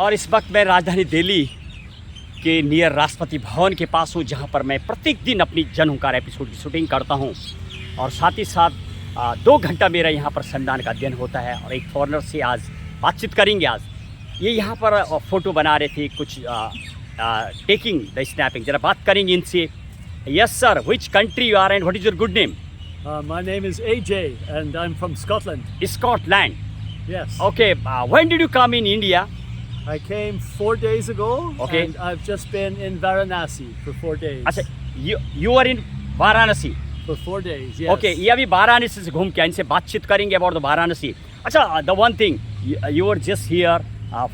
और इस वक्त मैं राजधानी दिल्ली के नियर राष्ट्रपति भवन के पास हूँ, जहाँ पर मैं प्रत्येक दिन अपनी जन हुंकार एपिसोड की शूटिंग करता हूँ। और साथ ही साथ 2 घंटा मेरा यहाँ पर संविधान का अध्ययन होता है। और एक फॉरेनर से आज बातचीत करेंगे। आज ये यहाँ पर फ़ोटो बना रहे थे, कुछ टेकिंग द स्नैपिंग। ज़रा बात करेंगे इनसे। Yes sir, which country you are and what is your good name? My name is AJ and I'm from Scotland. Scotland. Yes. Okay, when did you come in India? I came 4 days ago. Okay. And I've just been in Varanasi for 4 days. अच्छा, you are in Varanasi. For 4 days, yes. Okay, ये अभी वाराणसी से घूम के इनसे बातचीत करेंगे about the Varanasi. अच्छा, the one thing you were just here.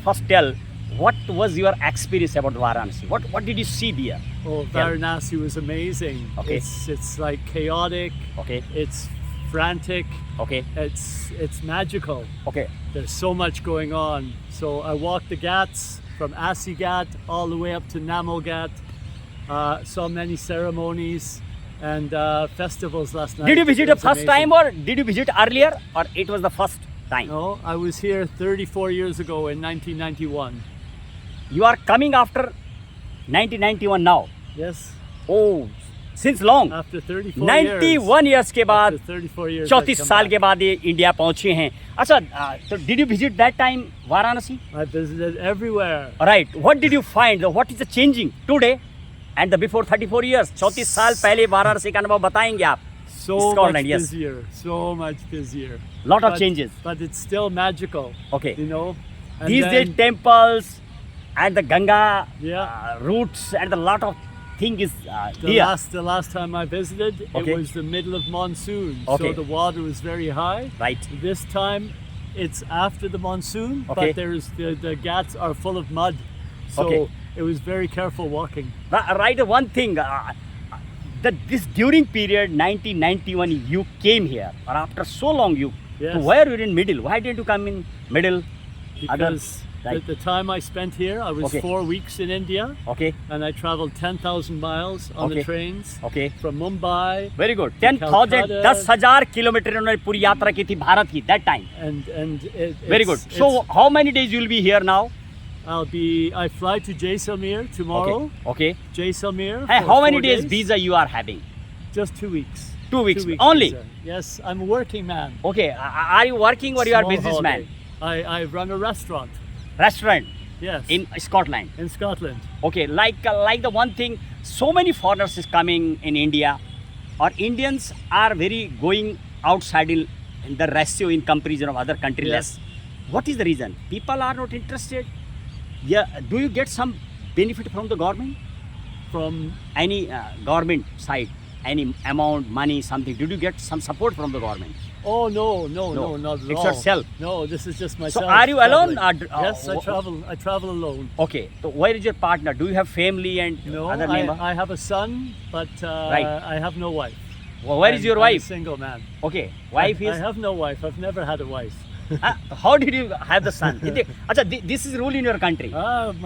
First tell what was your experience about Varanasi? What did you see there? Oh, Varanasi was amazing. Okay. It's like chaotic. Okay. It's frantic. Okay. It's magical. Okay. There's so much going on. So I walked the Ghats from Asi Ghat all the way up to Namo Ghat. Saw many ceremonies and festivals last night. Did you visit It the was first amazing. time or did you visit earlier or it was the first time? No, I was here 34 years ago in 1991. You are coming after 1991 now. Yes. Oh, since long. After 34 91 years के बाद After 34 years. 34 साल के बाद ये India पहुंचे हैं। अच्छा, तो did you visit that time Varanasi? I visited everywhere. Right. What did you find? What is the changing today and the before 34 years? 34 साल पहले वाराणसी का अनुभव बताएंगे आप? So Scotland, much yes. busier. So much busier. Lot of But- changes. But it's still magical. Okay. You know. And These days then- temples and the Ganga Yeah. routes and the lot of thing is The here. last time I visited, Okay. it was the middle of monsoon, Okay. so the water was very high. Right. This time, it's after the monsoon, Okay. but there's the ghats are full of mud, so Okay. it was very careful walking. Right. One thing. That this during period 1991 you came here, or after so long you Yes. to where you're in middle. Why didn't you come in middle? Because right. the time I spent here, I was Okay. 4 weeks in India, Okay. and I traveled 10,000 miles on Okay. the trains Okay. from Mumbai, very good 10,000 Calcutta. 10,000 kilometre उन्होंने पूरी यात्रा की थी भारत की that time. and very good. it's- so how many days you will be here now? I fly to Jaisalmer tomorrow. Okay. Jaisalmer. Hey, for how many 4 days visa you are having? Just 2 weeks. 2 weeks only? visa. Yes, I'm a working man. Okay, are you working or you are Small businessman? holiday. I run a restaurant. Restaurant Yes. in Scotland. in Scotland. Okay, like the one thing, so many foreigners is coming in India, or Indians are very going outside in the ratio in comparison of other country Yes. less. What is the reason? People are not interested. Yeah, do you get some benefit from the government? From Any government side, any amount, money, something? Did you get some support from the government? oh no, No, not at it's all. yourself. No, this is just myself. are you alone traveling. or yes, I travel alone. Okay, so where is your partner? Do you have family and No, other neighbor? I have a son, but Right. I have no wife. Where is your I'm a wife? single man. Okay, wife I is. have no wife. I've never had a wife. How did you have the son? अच्छा, this is rule in your country.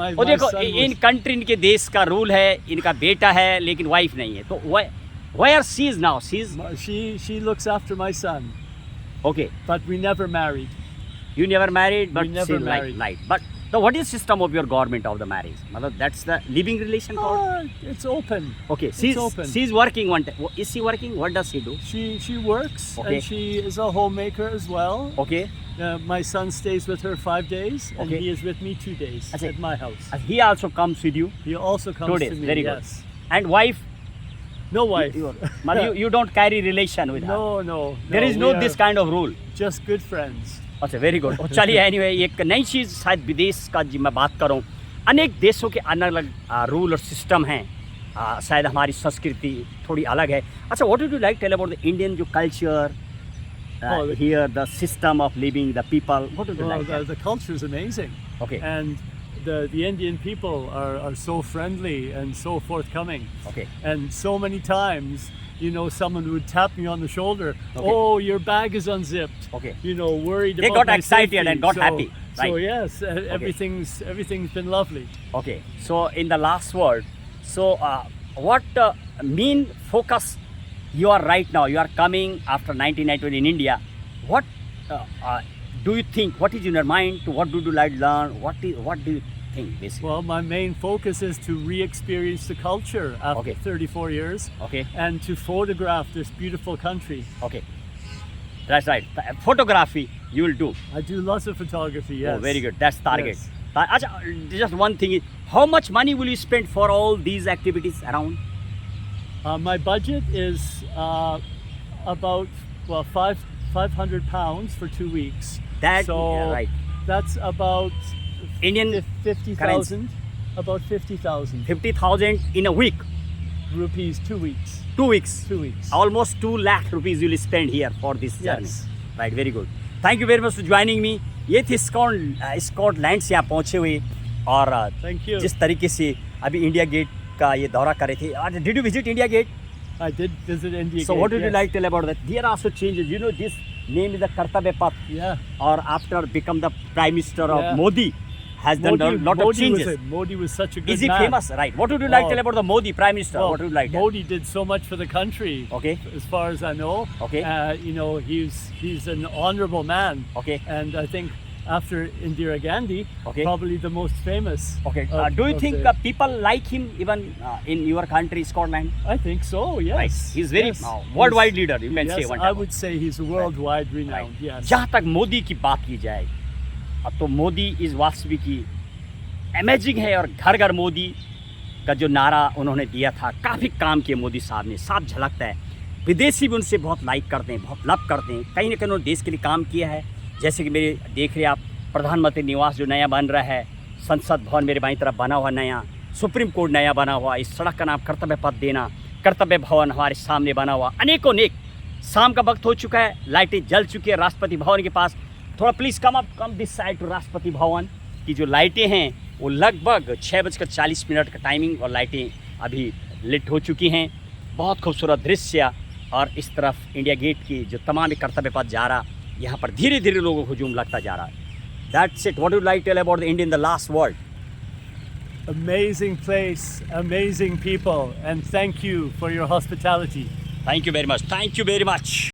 My और देखो son in was, country इनके देश का rule है, इनका बेटा है लेकिन वाइफ नहीं है। तो where she is now? She is she looks after my son, okay. but we never married. You never married, but We never she married. like. But what is system of your government of the marriage? मतलब that's the living relation called. It's open. Okay, open. she's working one time. Is she working? What does she do? She works Okay. and she is a homemaker as well. Okay. My son stays with her 5 days, and Okay. he is with me 2 days Achha. at my house. He also comes with you He also comes 2 days. to me. Very yes. good. And wife? No wife. मतलब you don't carry relation with her. No. There is we no are this kind of rule. Just good friends. अच्छा, very good. चलिए anyway, एक नई चीज़ शायद विदेश का जी मैं बात करूं, अनेक देशों के अलग अलग रूल और सिस्टम हैं। शायद हमारी संस्कृति थोड़ी अलग है। अच्छा, what do you like tell about the Indian जो culture here, the system of living, the people, what do you Well, like? the culture is amazing. Okay. And the Indian people are so friendly and so forthcoming. Okay. And so many times, someone would tap me on the shoulder. Okay. Oh, your bag is unzipped. Okay. Worried They about got my excited safety. and got So- happy, So right? yes, everything's been lovely. Okay, so in the last word, so what main focus you are right now? You are coming after 1991 in India. What do you think? What is in your mind? What do you like to learn? What do you think basically? Well, my main focus is to re-experience the culture after Okay. 34 years Okay. and to photograph this beautiful country. Okay. That's right. Photography you will do. I do lots of photography, yes. Oh, very good. That's target. Yes. Just one thing is, how much money will you spend for all these activities around? My budget is about, well, £500 for 2 weeks. That So yeah, right. that's about Indian 50,000. About 50,000 50,000 in a week, rupees, 2 weeks. 2 weeks. 2 weeks. Almost 2 lakh rupees you will spend here for this journey. Yes. Right, very good. Thank you very much for joining me. ये थे Scotland से आप पहुँचे हुए और Thank you. जिस तरीके से अभी इंडिया गेट का ये दौरा कर रहे थे. Did you visit India Gate? I did visit India So Gate, what did you yes. like to tell about that? There are also changes. You know, this name is the Kartavya Path, Yeah. or after become the Prime Minister of Yeah. Modi, has done a lot of changes. Modi was such a good Is he man. famous? Right. What would you like to Oh. tell about the Modi Prime Minister? Well, What would you like to tell? Modi did so much for the country. Okay. As far as I know. Okay. You know, he's an honorable man. Okay. And I think after Indira Gandhi, Okay. probably the most famous. Okay. of- Do you of think the- people like him even in your country, Scotland? I think so. Yes. Right. He's very Yes. worldwide leader. You can Yes, say one I time. would say he's a worldwide Right. renowned. Yes. जहाँ तक मोदी की बात की जाए, अब तो मोदी इस वास्तविक की अमेजिंग है और घर घर मोदी का जो नारा उन्होंने दिया था, काफ़ी काम किए मोदी साहब ने, साफ झलकता है. विदेशी भी उनसे बहुत लाइक करते हैं, बहुत लव करते हैं. कहीं ना कहीं उन्होंने देश के लिए काम किया है. जैसे कि मेरे देख रहे आप प्रधानमंत्री निवास जो नया बन रहा है, संसद भवन मेरे बाईं तरफ बना हुआ नया, सुप्रीम कोर्ट नया बना हुआ, इस सड़क का नाम कर्तव्य पथ देना, कर्तव्य भवन हमारे सामने बना हुआ, अनेकों नेक. शाम का वक्त हो चुका है, लाइटें जल चुकी है राष्ट्रपति भवन के पास. थोड़ा please come this side to Rashtrapati Bhavan की जो लाइटें हैं वो लगभग 6:40 का टाइमिंग और लाइटें अभी लिट हो चुकी हैं. बहुत खूबसूरत दृश्य. और इस तरफ इंडिया गेट की जो तमाम कर्तव्य पथ जा रहा, यहाँ पर धीरे धीरे लोगों को हुजूम लगता जा रहा है. That's it. What would you like to tell about the India in the last world? Amazing place, amazing people, and thank you for your hospitality. Thank you very much. Thank you very much.